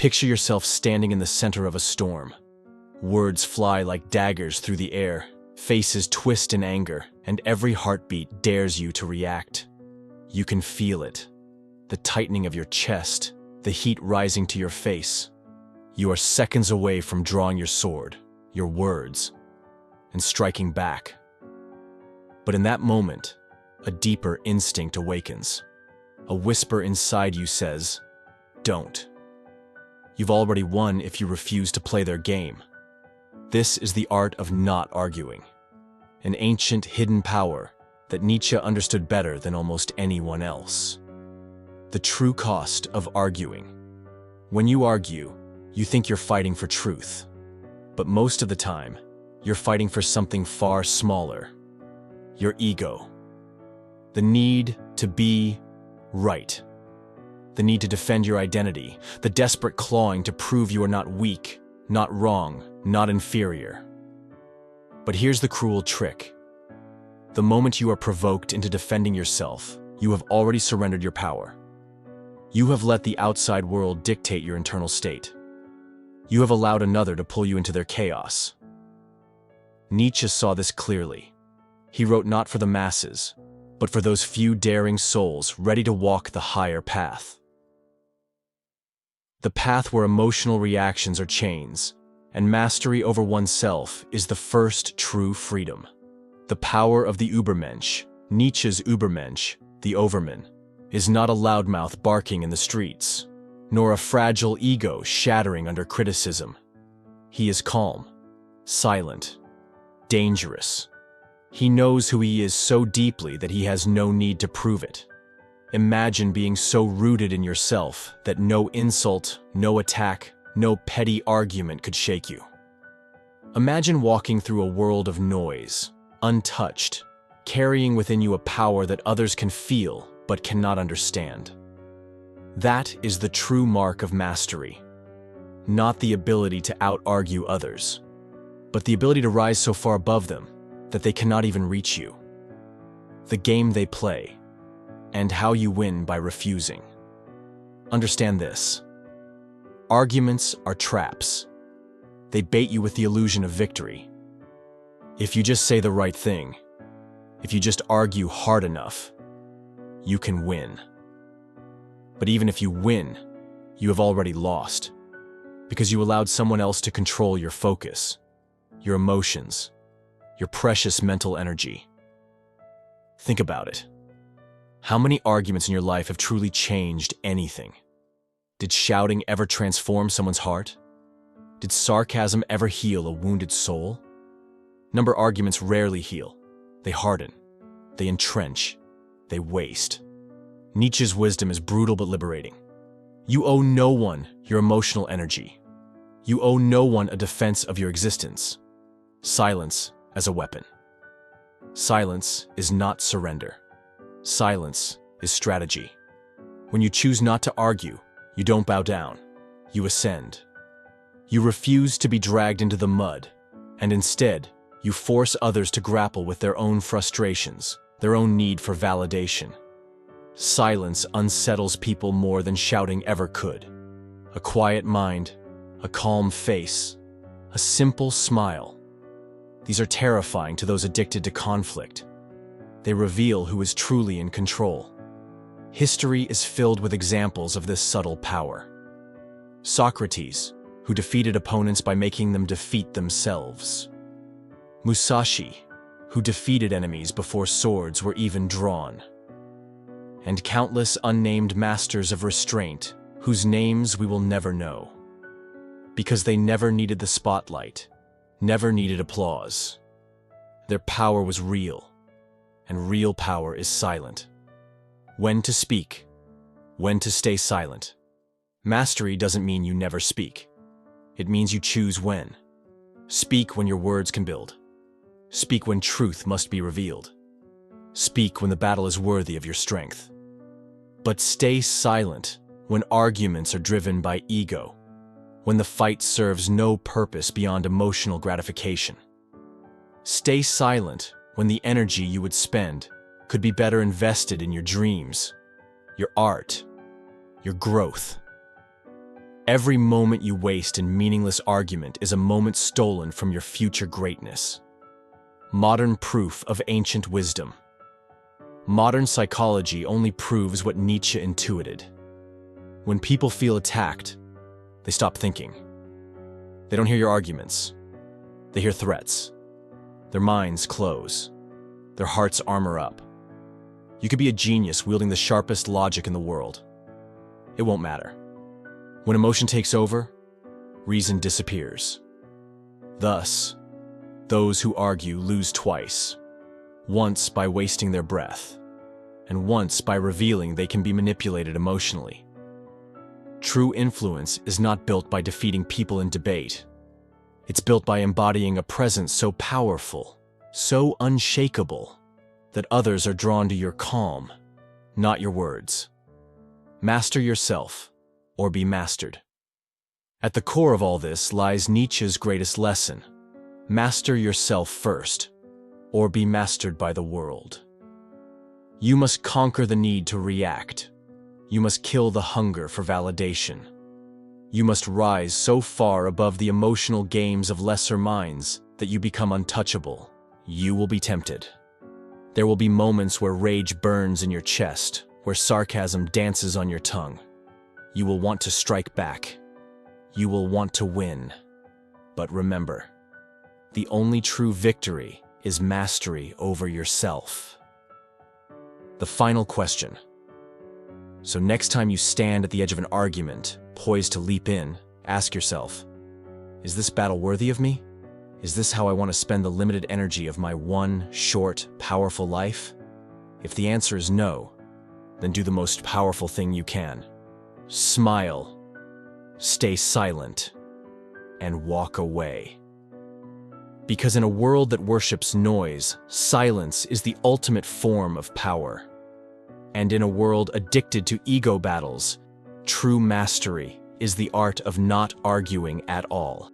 Picture yourself standing in the center of a storm. Words fly like daggers through the air, faces twist in anger, and every heartbeat dares you to react. You can feel it. The tightening of your chest, the heat rising to your face. You are seconds away from drawing your sword, your words, and striking back. But in that moment, a deeper instinct awakens. A whisper inside you says, "Don't." You've already won if you refuse to play their game. This is the art of not arguing, an ancient hidden power that Nietzsche understood better than almost anyone else. The true cost of arguing. When you argue, you think you're fighting for truth, but most of the time, you're fighting for something far smaller. Your ego. The need to be right. The need to defend your identity. The desperate clawing to prove you are not weak, not wrong, not inferior. But here's the cruel trick. The moment you are provoked into defending yourself, you have already surrendered your power. You have let the outside world dictate your internal state. You have allowed another to pull you into their chaos. Nietzsche saw this clearly. He wrote not for the masses, but for those few daring souls ready to walk the higher path. The path where emotional reactions are chains, and mastery over oneself is the first true freedom. The power of the Übermensch, Nietzsche's Übermensch, the Overman, is not a loudmouth barking in the streets, nor a fragile ego shattering under criticism. He is calm, silent, dangerous. He knows who he is so deeply that he has no need to prove it. Imagine being so rooted in yourself that no insult, no attack, no petty argument could shake you. Imagine walking through a world of noise, untouched, carrying within you a power that others can feel but cannot understand. That is the true mark of mastery. Not the ability to out-argue others, but the ability to rise so far above them that they cannot even reach you. The game they play, and how you win by refusing. Understand this. Arguments are traps. They bait you with the illusion of victory. If you just say the right thing, if you just argue hard enough, you can win. But even if you win, you have already lost, because you allowed someone else to control your focus, your emotions, your precious mental energy. Think about it. How many arguments in your life have truly changed anything? Did shouting ever transform someone's heart? Did sarcasm ever heal a wounded soul? Number arguments rarely heal. They harden. They entrench. They waste. Nietzsche's wisdom is brutal but liberating. You owe no one your emotional energy. You owe no one a defense of your existence. Silence as a weapon. Silence is not surrender. Silence is strategy. When you choose not to argue, you don't bow down. You ascend. You refuse to be dragged into the mud, and instead, you force others to grapple with their own frustrations, their own need for validation. Silence unsettles people more than shouting ever could. A quiet mind, a calm face, a simple smile. These are terrifying to those addicted to conflict. They reveal who is truly in control. History is filled with examples of this subtle power. Socrates, who defeated opponents by making them defeat themselves. Musashi, who defeated enemies before swords were even drawn. And countless unnamed masters of restraint, whose names we will never know. Because they never needed the spotlight, never needed applause. Their power was real, and real power is silent. When to speak, when to stay silent. Mastery doesn't mean you never speak. It means you choose when. Speak when your words can build. Speak when truth must be revealed. Speak when the battle is worthy of your strength. But stay silent when arguments are driven by ego, when the fight serves no purpose beyond emotional gratification. Stay silent when the energy you would spend could be better invested in your dreams, your art, your growth. Every moment you waste in meaningless argument is a moment stolen from your future greatness. Modern proof of ancient wisdom. Modern psychology only proves what Nietzsche intuited. When people feel attacked, they stop thinking. They don't hear your arguments. They hear threats. Their minds close. Their hearts armor up. You could be a genius wielding the sharpest logic in the world. It won't matter. When emotion takes over, reason disappears. Thus, those who argue lose twice. Once by wasting their breath, and once by revealing they can be manipulated emotionally. True influence is not built by defeating people in debate. It's built by embodying a presence so powerful, so unshakable, that others are drawn to your calm, not your words. Master yourself, or be mastered. At the core of all this lies Nietzsche's greatest lesson. Master yourself first, or be mastered by the world. You must conquer the need to react. You must kill the hunger for validation. You must rise so far above the emotional games of lesser minds that you become untouchable. You will be tempted. There will be moments where rage burns in your chest, where sarcasm dances on your tongue. You will want to strike back. You will want to win. But remember, the only true victory is mastery over yourself. The final question. So next time you stand at the edge of an argument, poised to leap in, ask yourself, is this battle worthy of me? Is this how I want to spend the limited energy of my one short, powerful life? If the answer is no, then do the most powerful thing you can. Smile, stay silent, and walk away. Because in a world that worships noise, silence is the ultimate form of power. And in a world addicted to ego battles, true mastery is the art of not arguing at all.